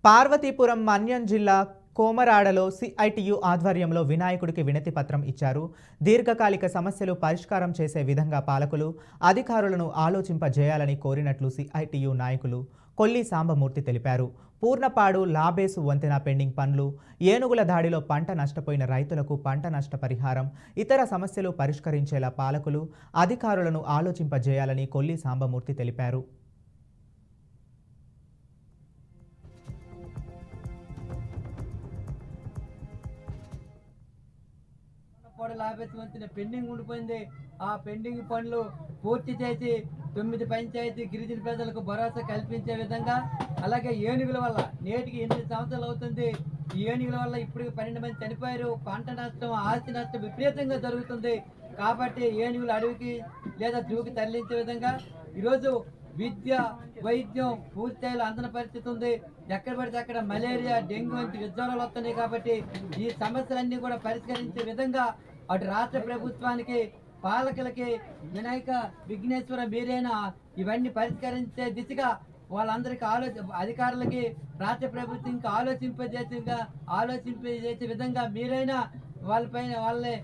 పార్వతీపురం మన్యం జిల్లా కోమరాడలో సిఐటియు ఆధ్వర్యంలో వినాయకుడికి వినతి పత్రం ఇచ్చారు. దీర్ఘకాలిక సమస్యలు పరిష్కారం చేసే విధంగా పాలకులు, అధికారులను ఆలోచింపజేయాలని కోరినట్లు సిఐటియు నాయకులు కొల్లి సాంబమూర్తి తెలిపారు. పూర్ణపాడు లాబేసు వంతెన పెండింగ్ పనులు, ఏనుగుల దాడిలో పంట నష్టపోయిన రైతులకు పంట నష్ట పరిహారం, ఇతర సమస్యలు పరిష్కరించేలా పాలకులు, అధికారులను ఆలోచింపజేయాలని కొల్లి సాంబమూర్తి తెలిపారు. పెండింగ్ ఉండిపోయింది. ఆ పెండింగ్ పనులు పూర్తి చేసి 9 పంచాయతీ గిరిజన ప్రజలకు భరోసా కల్పించే విధంగా, అలాగే ఏనుగుల వల్ల నేటికి 8 సంవత్సరాలు అవుతుంది. ఈ ఏనుగుల వల్ల ఇప్పటికి 12 మంది చనిపోయారు. పంట నష్టం, ఆస్తి నష్టం విపరీతంగా జరుగుతుంది. కాబట్టి ఏనుగులు అడవికి లేదా జూకి తరలించే విధంగా ఈరోజు విద్య, వైద్యం పూర్తిస్థాయిలో అందని పరిస్థితి ఉంది. ఎక్కడ పడితే అక్కడ మలేరియా, డెంగ్యూ వంటి విజ్వరాలు వస్తున్నాయి. కాబట్టి ఈ సమస్యలన్నీ కూడా పరిష్కరించే విధంగా అటు రాష్ట్ర ప్రభుత్వానికి, పాలకులకి, వినాయక విఘ్నేశ్వర మీరైనా ఇవన్నీ పరిష్కరించే దిశగా వాళ్ళందరికీ అధికారులకి, రాష్ట్ర ప్రభుత్వంకి ఆలోచింపజేసే విధంగా మీరైనా వాళ్ళని